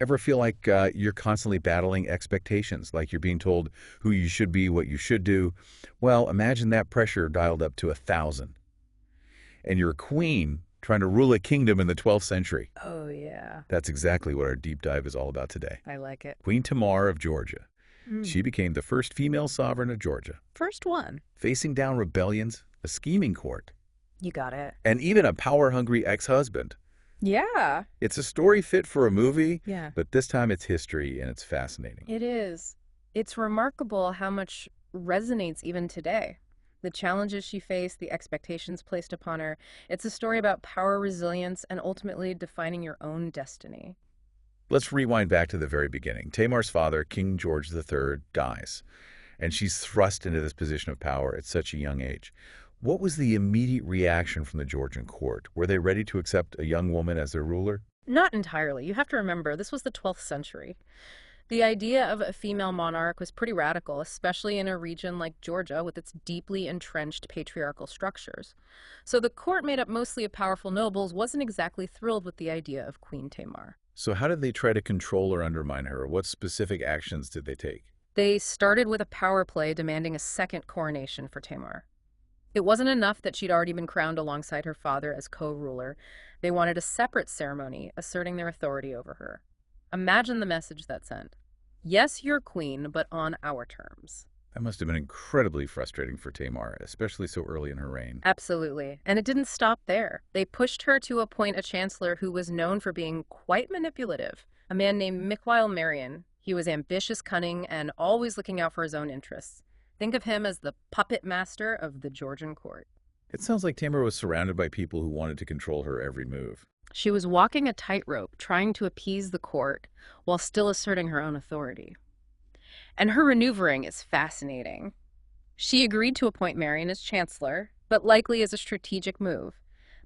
Ever feel like you're constantly battling expectations, like you're being told who you should be, what you should do? Well, imagine that pressure dialed up to 1,000. And you're a queen trying to rule a kingdom in the 12th century. Oh, yeah. That's exactly what our deep dive is all about today. I like it. Queen Tamar of Georgia. Mm. She became the first female sovereign of Georgia, First one. facing down rebellions, a scheming court, You got it. and even a power-hungry ex-husband. Yeah. It's a story fit for a movie, Yeah. but this time it's history and it's fascinating. It is. It's remarkable how much resonates even today. The challenges she faced, the expectations placed upon her. It's a story about power, resilience, and ultimately defining your own destiny. Let's rewind back to the very beginning. Tamar's father, King George III, dies, and she's thrust into this position of power at such a young age. What was the immediate reaction from the Georgian court? Were they ready to accept a young woman as their ruler? Not entirely. You have to remember, this was the 12th century. The idea of a female monarch was pretty radical, especially in a region like Georgia with its deeply entrenched patriarchal structures. So the court, made up mostly of powerful nobles, wasn't exactly thrilled with the idea of Queen Tamar. So how did they try to control or undermine her? What specific actions did they take? They started with a power play demanding a second coronation for Tamar. It wasn't enough that she'd already been crowned alongside her father as co-ruler. They wanted a separate ceremony asserting their authority over her. Imagine the message that sent. Yes, you're queen, but on our terms. That must have been incredibly frustrating for Tamar, especially so early in her reign. Absolutely. And it didn't stop there. They pushed her to appoint a chancellor who was known for being quite manipulative, a man named Mikhail Marian. He was ambitious, cunning, and always looking out for his own interests. Think of him as the puppet master of the Georgian court. It sounds like Tamar was surrounded by people who wanted to control her every move. She was walking a tightrope, trying to appease the court while still asserting her own authority. And her maneuvering is fascinating. She agreed to appoint Marian as chancellor, but likely as a strategic move.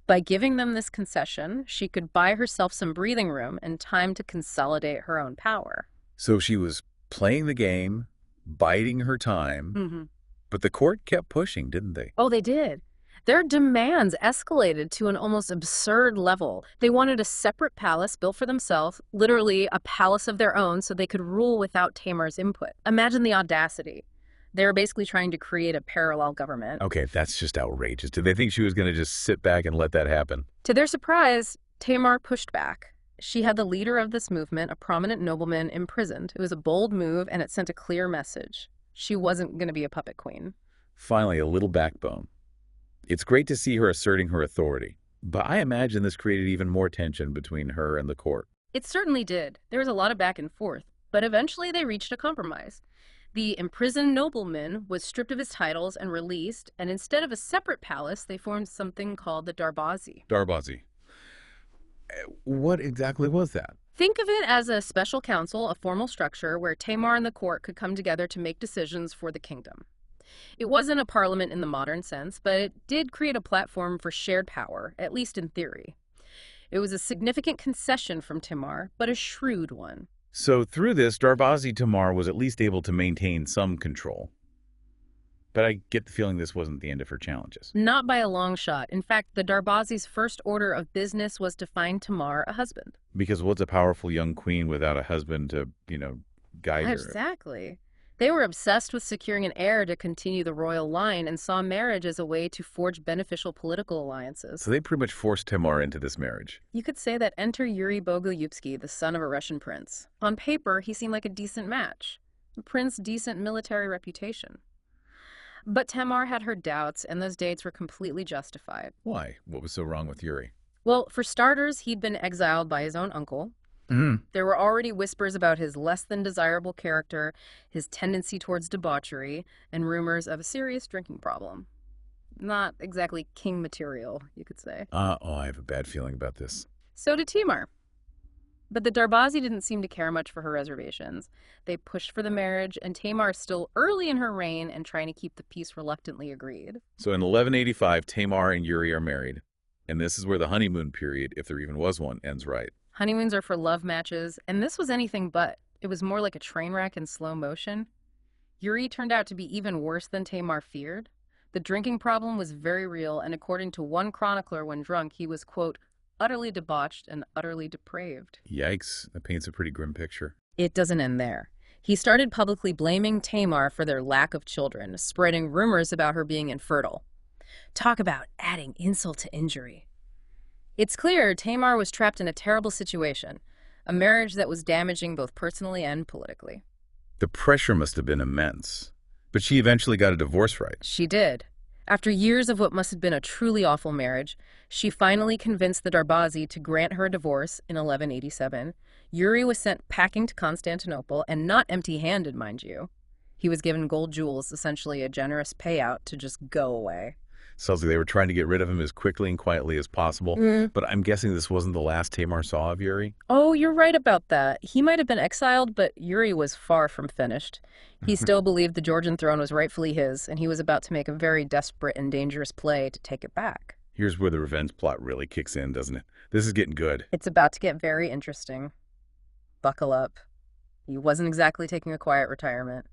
By giving them this concession, she could buy herself some breathing room and time to consolidate her own power. So she was playing the game, biding her time, Mm-hmm. but the court kept pushing, didn't they? Oh, they did. Their demands escalated to an almost absurd level. They wanted a separate palace built for themselves, literally a palace of their own, so they could rule without Tamar's input. Imagine the audacity. They were basically trying to create a parallel government. Okay, that's just outrageous. Did they think she was going to just sit back and let that happen? To their surprise, Tamar pushed back. She had the leader of this movement, a prominent nobleman, imprisoned. It was a bold move, and it sent a clear message. She wasn't going to be a puppet queen. Finally, a little backbone. It's great to see her asserting her authority, but I imagine this created even more tension between her and the court. It certainly did. There was a lot of back and forth, but eventually they reached a compromise. The imprisoned nobleman was stripped of his titles and released, and instead of a separate palace, they formed something called the Darbazi. Darbazi. What exactly was that? Think of it as a special council, a formal structure where Tamar and the court could come together to make decisions for the kingdom. It wasn't a parliament in the modern sense, but it did create a platform for shared power, at least in theory. It was a significant concession from Tamar, but a shrewd one. So through this, Darbazi Tamar was at least able to maintain some control. But I get the feeling this wasn't the end of her challenges. Not by a long shot. In fact, the Darbazi's first order of business was to find Tamar a husband. Because what's a powerful young queen without a husband to, guide her? Exactly. They were obsessed with securing an heir to continue the royal line and saw marriage as a way to forge beneficial political alliances. So they pretty much forced Tamar into this marriage. You could say that enter Yuri Bogolyubsky, the son of a Russian prince. On paper, he seemed like a decent match. The prince's decent military reputation. But Tamar had her doubts, and those dates were completely justified. Why? What was so wrong with Yuri? Well, for starters, he'd been exiled by his own uncle. There were already whispers about his less than desirable character, his tendency towards debauchery, and rumors of a serious drinking problem. Not exactly king material, you could say. I have a bad feeling about this. So did Tamar. But the Darbazi didn't seem to care much for her reservations. They pushed for the marriage, and Tamar, still early in her reign and trying to keep the peace, reluctantly agreed. So in 1185, Tamar and Yuri are married. And this is where the honeymoon period, if there even was one, ends right. Honeymoons are for love matches, and this was anything but. It was more like a train wreck in slow motion. Yuri turned out to be even worse than Tamar feared. The drinking problem was very real, and according to one chronicler, when drunk, he was, quote, utterly debauched and utterly depraved. Yikes, that paints a pretty grim picture. It doesn't end there. He started publicly blaming Tamar for their lack of children, spreading rumors about her being infertile. Talk about adding insult to injury. It's clear Tamar was trapped in a terrible situation, a marriage that was damaging both personally and politically. The pressure must have been immense. But she eventually got a divorce right. She did. After years of what must have been a truly awful marriage, she finally convinced the Darbazi to grant her a divorce in 1187. Yuri was sent packing to Constantinople, and not empty-handed, mind you. He was given gold jewels, essentially a generous payout to just go away. Sounds like they were trying to get rid of him as quickly and quietly as possible. But I'm guessing this wasn't the last Tamar saw of Yuri. Oh, you're right about that. He might have been exiled, but Yuri was far from finished. He still believed the Georgian throne was rightfully his, and he was about to make a very desperate and dangerous play to take it back. Here's where the revenge plot really kicks in, doesn't it? This is getting good. It's about to get very interesting. Buckle up. He wasn't exactly taking a quiet retirement.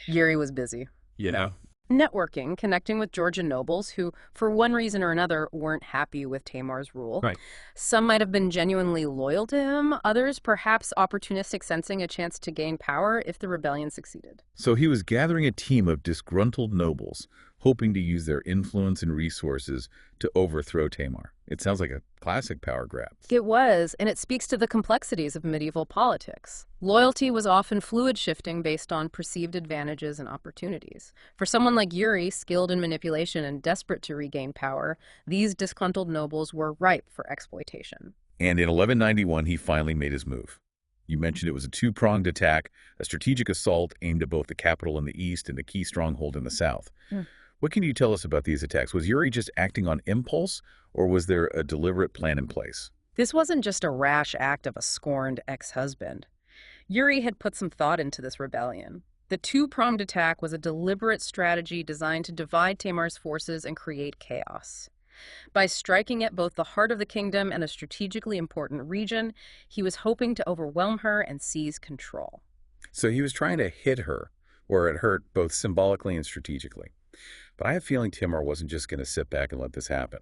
Yuri was busy. Yeah. Networking, connecting with Georgian nobles who, for one reason or another, weren't happy with Tamar's rule. Right. Some might have been genuinely loyal to him, others perhaps opportunistic, sensing a chance to gain power if the rebellion succeeded. So he was gathering a team of disgruntled nobles, hoping to use their influence and resources to overthrow Tamar. It sounds like a classic power grab. It was, and it speaks to the complexities of medieval politics. Loyalty was often fluid shifting based on perceived advantages and opportunities. For someone like Yuri, skilled in manipulation and desperate to regain power, these disgruntled nobles were ripe for exploitation. And in 1191, he finally made his move. You mentioned it was a two-pronged attack, a strategic assault aimed at both the capital in the east and the key stronghold in the south. What can you tell us about these attacks? Was Yuri just acting on impulse, or was there a deliberate plan in place? This wasn't just a rash act of a scorned ex-husband. Yuri had put some thought into this rebellion. The two-pronged attack was a deliberate strategy designed to divide Tamar's forces and create chaos. By striking at both the heart of the kingdom and a strategically important region, he was hoping to overwhelm her and seize control. So he was trying to hit her, or it hurt both symbolically and strategically. But I have a feeling Tamar wasn't just going to sit back and let this happen.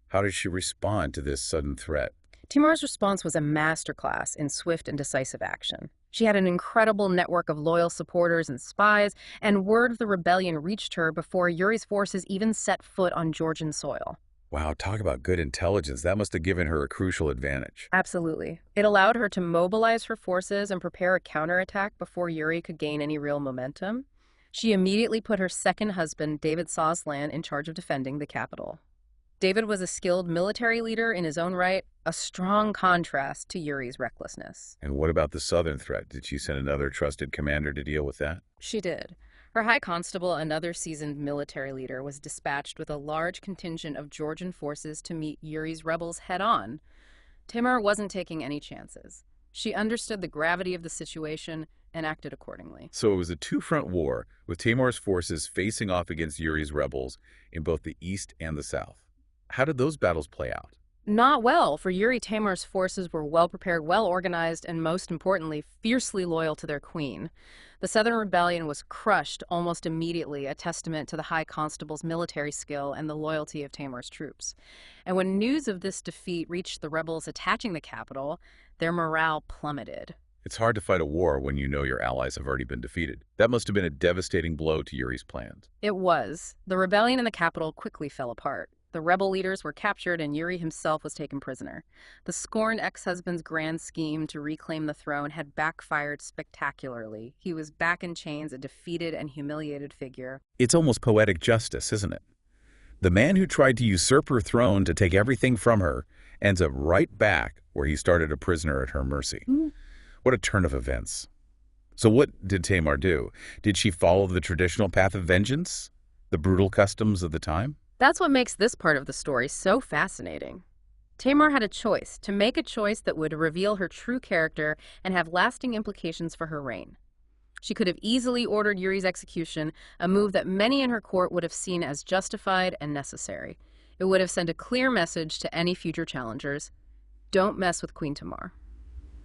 How did she respond to this sudden threat? Tamar's response was a masterclass in swift and decisive action. She had an incredible network of loyal supporters and spies, and word of the rebellion reached her before Yuri's forces even set foot on Georgian soil. Wow, talk about good intelligence. That must have given her a crucial advantage. Absolutely. It allowed her to mobilize her forces and prepare a counterattack before Yuri could gain any real momentum. She immediately put her second husband, David Soslan, in charge of defending the capital. David was a skilled military leader in his own right, a strong contrast to Yuri's recklessness. And what about the southern threat? Did she send another trusted commander to deal with that? She did. Her high constable, another seasoned military leader, was dispatched with a large contingent of Georgian forces to meet Yuri's rebels head-on. Tamar wasn't taking any chances. She understood the gravity of the situation and acted accordingly. So it was a two-front war, with Tamar's forces facing off against Yuri's rebels in both the east and the south. How did those battles play out? Not well. For Yuri, Tamar's forces were well-prepared, well-organized, and most importantly, fiercely loyal to their queen. The Southern Rebellion was crushed almost immediately, a testament to the High Constable's military skill and the loyalty of Tamar's troops. And when news of this defeat reached the rebels attaching the capital, their morale plummeted. It's hard to fight a war when you know your allies have already been defeated. That must have been a devastating blow to Yuri's plans. It was. The rebellion in the capital quickly fell apart. The rebel leaders were captured and Yuri himself was taken prisoner. The scorned ex-husband's grand scheme to reclaim the throne had backfired spectacularly. He was back in chains, a defeated and humiliated figure. It's almost poetic justice, isn't it? The man who tried to usurp her throne to take everything from her ends up right back where he started a prisoner at her mercy. What a turn of events. So what did Tamar do? Did she follow the traditional path of vengeance? The brutal customs of the time? That's what makes this part of the story so fascinating. Tamar had a choice, to make a choice that would reveal her true character and have lasting implications for her reign. She could have easily ordered Yuri's execution, a move that many in her court would have seen as justified and necessary. It would have sent a clear message to any future challengers: don't mess with Queen Tamar.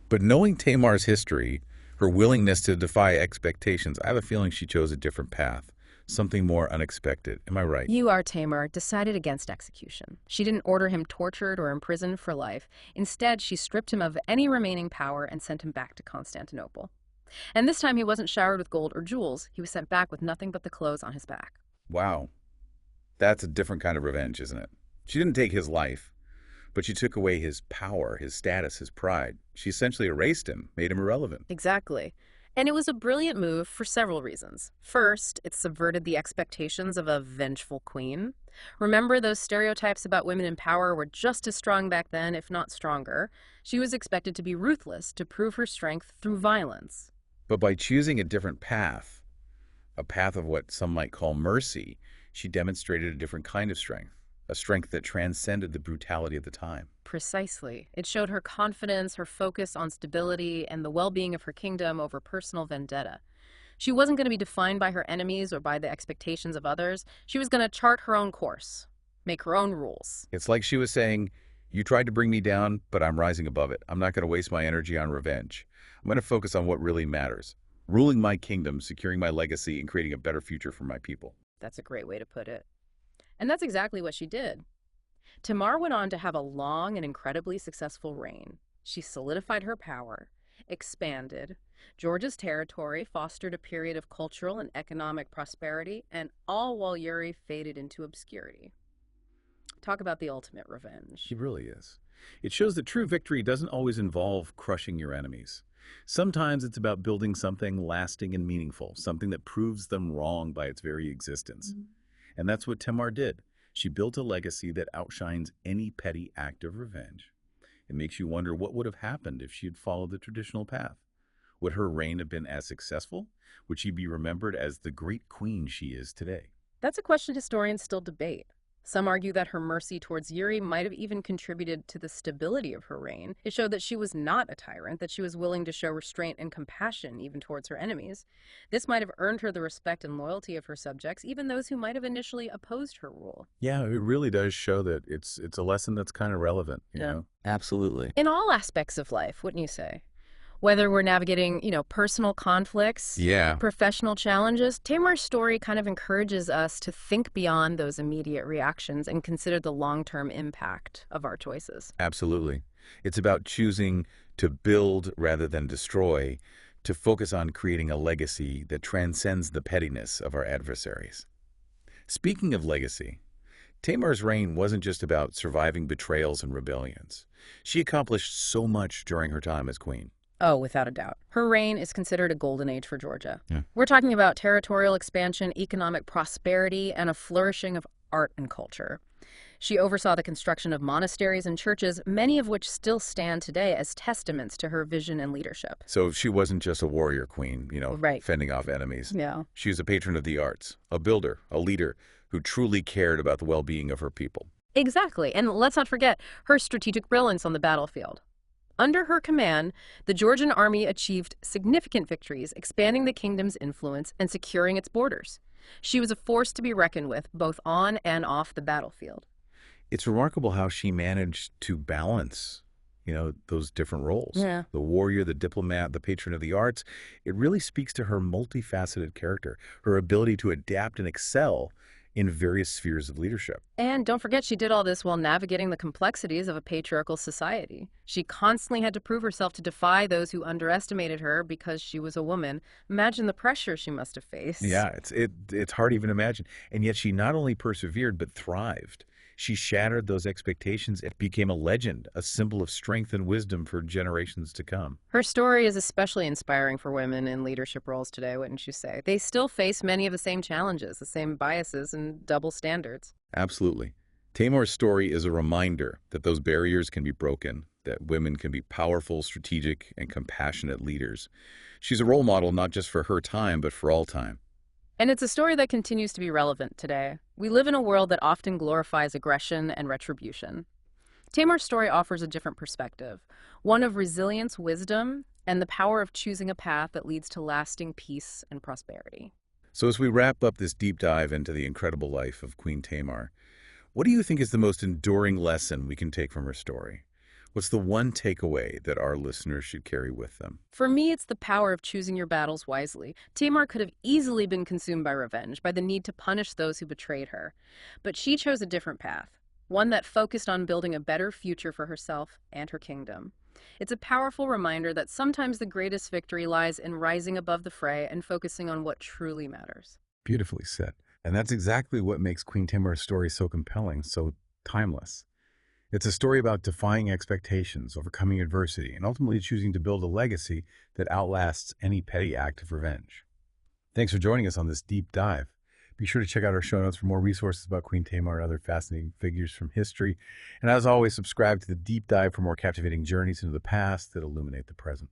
But knowing Tamar's history, her willingness to defy expectations, I have a feeling she chose a different path. Something more unexpected. Am I right? You are Tamar decided against execution. She didn't order him tortured or imprisoned for life. Instead, she stripped him of any remaining power and sent him back to Constantinople. And this time he wasn't showered with gold or jewels. He was sent back with nothing but the clothes on his back. Wow. That's a different kind of revenge, isn't it? She didn't take his life, but she took away his power, his status, his pride. She essentially erased him, made him irrelevant. Exactly. And it was a brilliant move for several reasons. First, it subverted the expectations of a vengeful queen. Remember, those stereotypes about women in power were just as strong back then, if not stronger. She was expected to be ruthless, to prove her strength through violence. But by choosing a different path, a path of what some might call mercy, she demonstrated a different kind of strength, a strength that transcended the brutality of the time. Precisely. It showed her confidence, her focus on stability, and the well-being of her kingdom over personal vendetta. She wasn't going to be defined by her enemies or by the expectations of others. She was going to chart her own course, make her own rules. It's like she was saying, you tried to bring me down, but I'm rising above it. I'm not going to waste my energy on revenge. I'm going to focus on what really matters, ruling my kingdom, securing my legacy, and creating a better future for my people. That's a great way to put it. And that's exactly what she did. Tamar went on to have a long and incredibly successful reign. She solidified her power, expanded Georgia's territory, fostered a period of cultural and economic prosperity, and all while Yuri faded into obscurity. Talk about the ultimate revenge. She really is. It shows that true victory doesn't always involve crushing your enemies. Sometimes it's about building something lasting and meaningful, something that proves them wrong by its very existence. And that's what Tamar did. She built a legacy that outshines any petty act of revenge. It makes you wonder what would have happened if she had followed the traditional path. Would her reign have been as successful? Would she be remembered as the great queen she is today? That's a question historians still debate. Some argue that her mercy towards Yuri might have even contributed to the stability of her reign. It showed that she was not a tyrant, that she was willing to show restraint and compassion even towards her enemies. This might have earned her the respect and loyalty of her subjects, even those who might have initially opposed her rule. Yeah, it really does show that it's a lesson that's kind of relevant, you Yeah. know? Absolutely. In all aspects of life, wouldn't you say? Whether we're navigating, personal conflicts, Yeah. professional challenges, Tamar's story kind of encourages us to think beyond those immediate reactions and consider the long-term impact of our choices. Absolutely. It's about choosing to build rather than destroy, to focus on creating a legacy that transcends the pettiness of our adversaries. Speaking of legacy, Tamar's reign wasn't just about surviving betrayals and rebellions. She accomplished so much during her time as queen. Oh, without a doubt. Her reign is considered a golden age for Georgia. Yeah. We're talking about territorial expansion, economic prosperity, and a flourishing of art and culture. She oversaw the construction of monasteries and churches, many of which still stand today as testaments to her vision and leadership. So she wasn't just a warrior queen, Right. fending off enemies. Yeah. She was a patron of the arts, a builder, a leader who truly cared about the well-being of her people. Exactly. And let's not forget her strategic brilliance on the battlefield. Under her command, the Georgian army achieved significant victories, expanding the kingdom's influence and securing its borders. She was a force to be reckoned with, both on and off the battlefield. It's remarkable how she managed to balance, those different roles. Yeah. The warrior, the diplomat, the patron of the arts. It really speaks to her multifaceted character, her ability to adapt and excel in various spheres of leadership. And don't forget, she did all this while navigating the complexities of a patriarchal society. She constantly had to prove herself to defy those who underestimated her because she was a woman. Imagine the pressure she must have faced. Yeah, it's hard to even imagine. And yet she not only persevered, but thrived. She shattered those expectations and became a legend, a symbol of strength and wisdom for generations to come. Her story is especially inspiring for women in leadership roles today, wouldn't you say? They still face many of the same challenges, the same biases and double standards. Absolutely. Tamar's story is a reminder that those barriers can be broken, that women can be powerful, strategic, and compassionate leaders. She's a role model not just for her time, but for all time. And it's a story that continues to be relevant today. We live in a world that often glorifies aggression and retribution. Tamar's story offers a different perspective, one of resilience, wisdom, and the power of choosing a path that leads to lasting peace and prosperity. So as we wrap up this deep dive into the incredible life of Queen Tamar, what do you think is the most enduring lesson we can take from her story? What's the one takeaway that our listeners should carry with them? For me, it's the power of choosing your battles wisely. Tamar could have easily been consumed by revenge, by the need to punish those who betrayed her. But she chose a different path, one that focused on building a better future for herself and her kingdom. It's a powerful reminder that sometimes the greatest victory lies in rising above the fray and focusing on what truly matters. Beautifully said. And that's exactly what makes Queen Tamar's story so compelling, so timeless. It's a story about defying expectations, overcoming adversity, and ultimately choosing to build a legacy that outlasts any petty act of revenge. Thanks for joining us on this deep dive. Be sure to check out our show notes for more resources about Queen Tamar and other fascinating figures from history. And as always, subscribe to the deep dive for more captivating journeys into the past that illuminate the present.